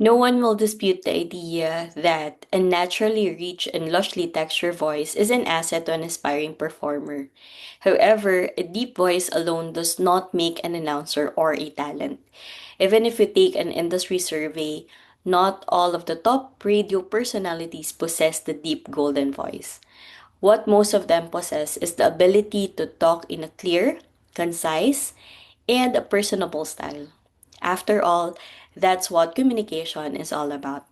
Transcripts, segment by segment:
No one will dispute the idea that a naturally rich and lushly textured voice is an asset to an aspiring performer. However, a deep voice alone does not make an announcer or a talent. Even if you take an industry survey, not all of the top radio personalities possess the deep golden voice. What most of them possess is the ability to talk in a clear, concise, and a personable style. After all, that's what communication is all about.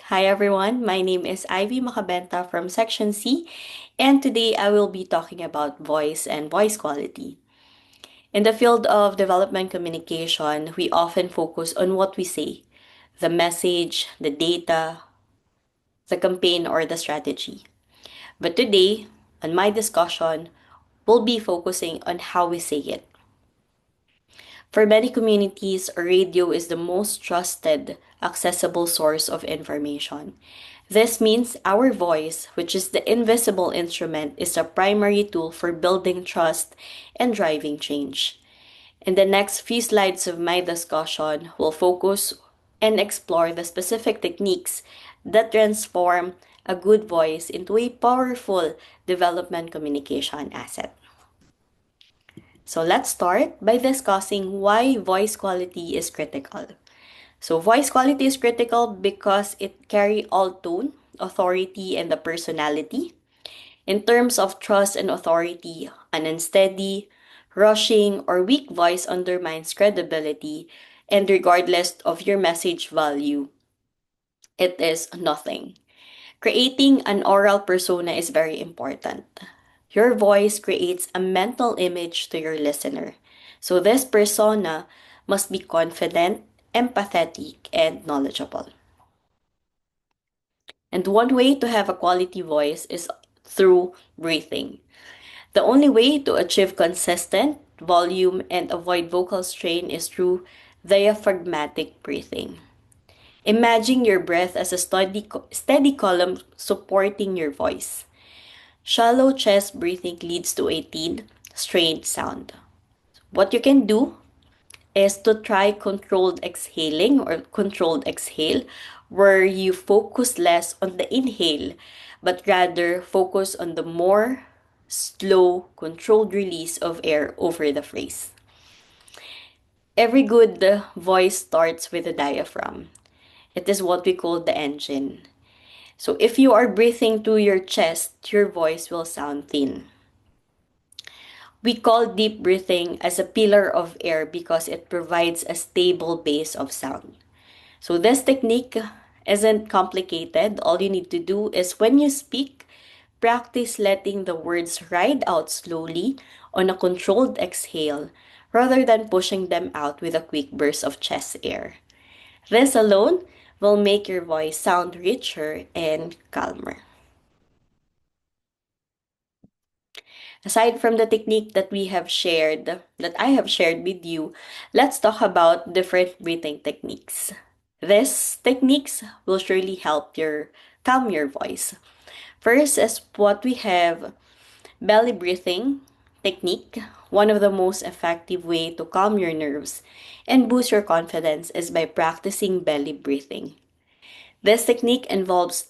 Hi everyone, my name is Ivy Macabenta from Section C, and today I will be talking about voice and voice quality. In the field of development communication, we often focus on what we say, the message, the data, the campaign, or the strategy. But today, on my discussion, we'll be focusing on how we say it. For many communities, radio is the most trusted, accessible source of information. This means our voice, which is the invisible instrument, is a primary tool for building trust and driving change. In the next few slides of my discussion, we'll focus and explore the specific techniques that transform a good voice into a powerful development communication asset. So let's start by discussing why voice quality is critical. So voice quality is critical because it carries all tone, authority, and the personality. In terms of trust and authority, an unsteady, rushing, or weak voice undermines credibility, and regardless of your message value, it is nothing. Creating an oral persona is very important. Your voice creates a mental image to your listener. So this persona must be confident, empathetic, and knowledgeable. And one way to have a quality voice is through breathing. The only way to achieve consistent volume and avoid vocal strain is through diaphragmatic breathing. Imagine your breath as a steady column supporting your voice. Shallow chest breathing leads to a thin, strained sound. What you can do is to try controlled exhaling or controlled exhale, where you focus less on the inhale, but rather focus on the more slow, controlled release of air over the phrase. Every good voice starts with a diaphragm. It is what we call the engine. So if you are breathing through your chest, your voice will sound thin. We call deep breathing as a pillar of air because it provides a stable base of sound. So this technique isn't complicated. All you need to do is when you speak, practice letting the words ride out slowly on a controlled exhale rather than pushing them out with a quick burst of chest air. This alone will make your voice sound richer and calmer. Aside from the technique that we have shared, that I have shared with you, let's talk about different breathing techniques. These techniques will surely help your calm your voice. First is what we have belly breathing technique. One of the most effective way to calm your nerves and boost your confidence is by practicing belly breathing. This technique involves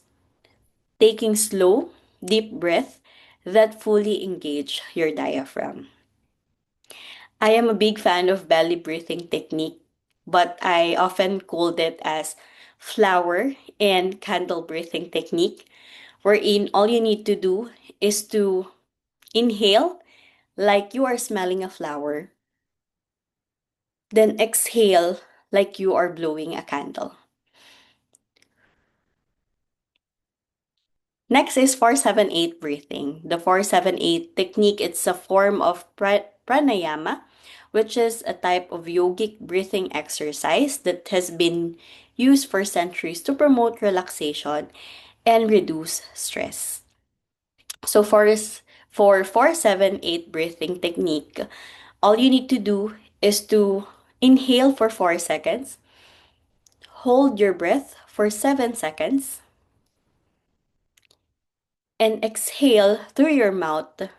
taking slow, deep breath that fully engage your diaphragm. I am a big fan of belly breathing technique, but I often called it as flower and candle breathing technique, wherein all you need to do is to inhale like you are smelling a flower, then exhale like you are blowing a candle. Next is 478 breathing. The 478 technique, it's a form of pranayama, which is a type of yogic breathing exercise that has been used for centuries to promote relaxation and reduce stress. So for 478 breathing technique, all you need to do is to inhale for 4 seconds, hold your breath for 7 seconds, and exhale through your mouth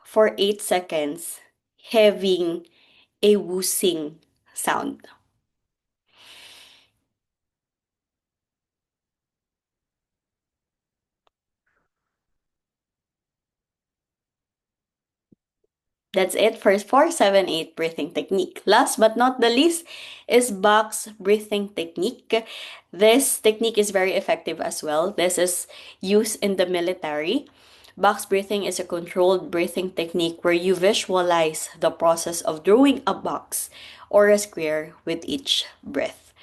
for 8 seconds, having a whoosing sound. That's it for 478 breathing technique. Last but not the least is box breathing technique. This technique is very effective as well. This is used in the military. Box breathing is a controlled breathing technique where you visualize the process of drawing a box or a square with each breath.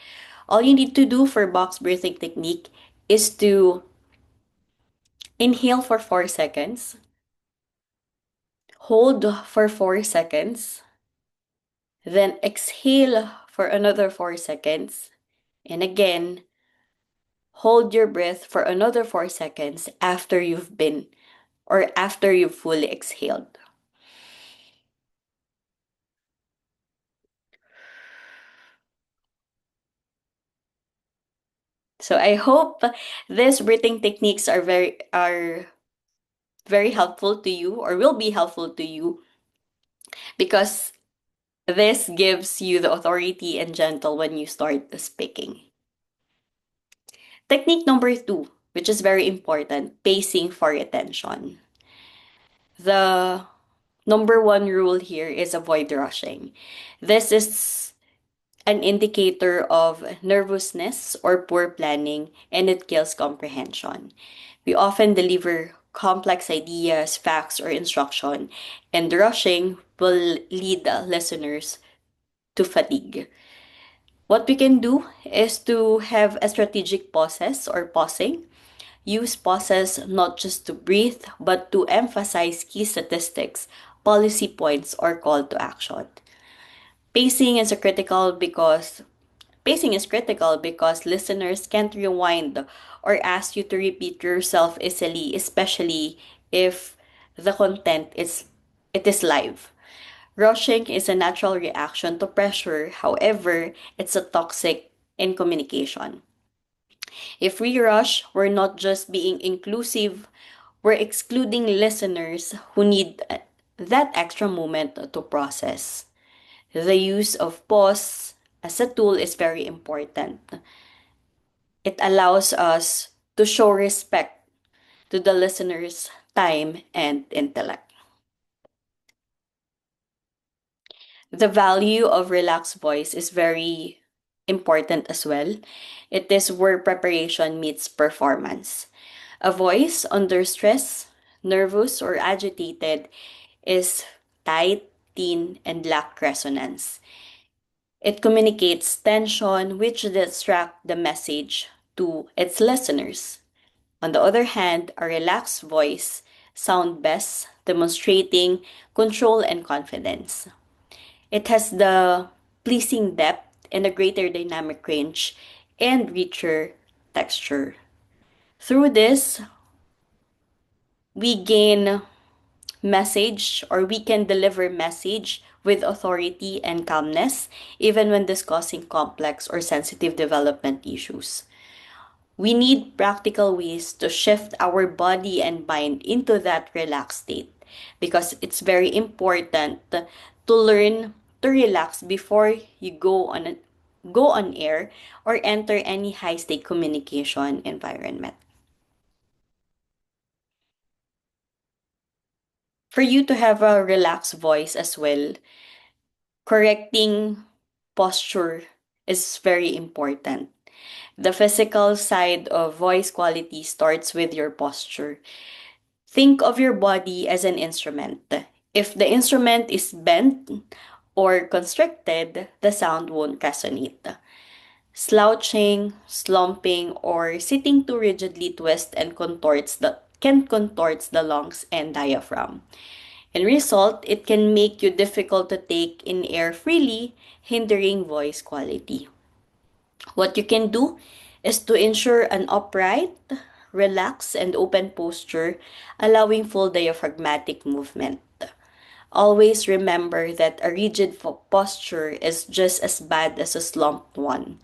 All you need to do for box breathing technique is to inhale for 4 seconds, hold for 4 seconds, then exhale for another 4 seconds. And again, hold your breath for another 4 seconds after you've been or after you've fully exhaled. So I hope these breathing techniques are very helpful to you or will be helpful to you because this gives you the authority and gentle when you start speaking. Technique number 2, which is very important, pacing for retention. The number one rule here is avoid rushing. This is an indicator of nervousness or poor planning, and it kills comprehension. We often deliver complex ideas, facts, or instruction, and rushing will lead listeners to fatigue. What we can do is to have a strategic pauses or pausing. Use pauses not just to breathe, but to emphasize key statistics, policy points, or call to action. Pacing is critical because Pacing is critical because listeners can't rewind or ask you to repeat yourself easily, especially if the content is live. Rushing is a natural reaction to pressure, however, it's a toxic in communication. If we rush, we're not just being inclusive, we're excluding listeners who need that extra moment to process. The use of pause as a tool is very important. It allows us to show respect to the listener's time and intellect. The value of relaxed voice is very important as well. It is where preparation meets performance. A voice under stress, nervous, or agitated is tight, thin, and lack resonance. It communicates tension, which distracts the message to its listeners. On the other hand, a relaxed voice sounds best, demonstrating control and confidence. It has the pleasing depth and a greater dynamic range and richer texture. Through this, we gain message or we can deliver message with authority and calmness even when discussing complex or sensitive development issues. We need practical ways to shift our body and mind into that relaxed state because it's very important to learn to relax before you go on air or enter any high stake communication environment. For you to have a relaxed voice as well, correcting posture is very important. The physical side of voice quality starts with your posture. Think of your body as an instrument. If the instrument is bent or constricted, the sound won't resonate. Slouching, slumping, or sitting too rigidly twists and contorts the lungs and diaphragm. In result, it can make you difficult to take in air freely, hindering voice quality. What you can do is to ensure an upright, relaxed, and open posture, allowing full diaphragmatic movement. Always remember that a rigid posture is just as bad as a slumped one.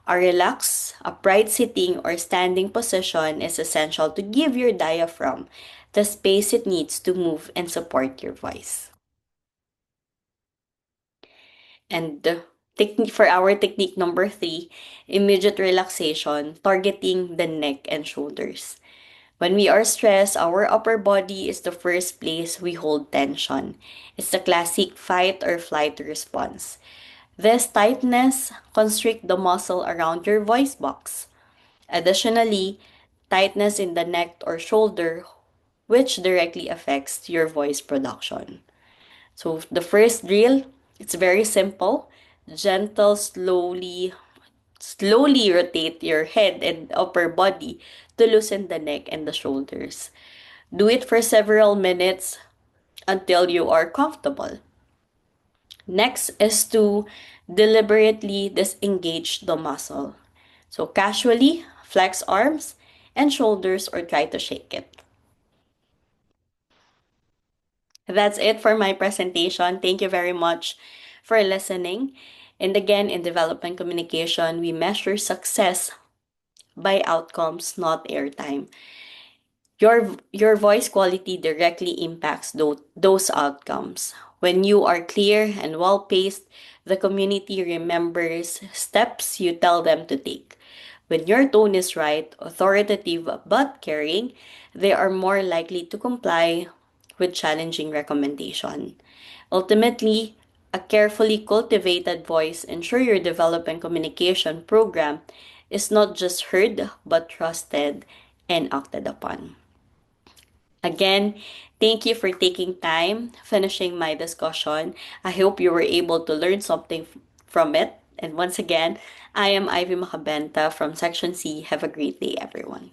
A relaxed, upright sitting or standing position is essential to give your diaphragm the space it needs to move and support your voice. And technique for our technique number 3, immediate relaxation, targeting the neck and shoulders. When we are stressed, our upper body is the first place we hold tension. It's the classic fight or flight response. This tightness constricts the muscle around your voice box. Additionally, tightness in the neck or shoulder, which directly affects your voice production. So the first drill, it's very simple. Gentle, slowly rotate your head and upper body to loosen the neck and the shoulders. Do it for several minutes until you are comfortable. Next is to deliberately disengage the muscle. So casually flex arms and shoulders or try to shake it. That's it for my presentation. Thank you very much for listening. And again, in development communication, we measure success by outcomes, not airtime. Your voice quality directly impacts those outcomes. When you are clear and well paced, the community remembers steps you tell them to take. When your tone is right, authoritative but caring, they are more likely to comply with challenging recommendation. Ultimately, a carefully cultivated voice ensure your development communication program is not just heard but trusted and acted upon. Again, thank you for taking time finishing my discussion. I hope you were able to learn something from it. And once again, I am Ivy Macabenta from Section C. Have a great day, everyone.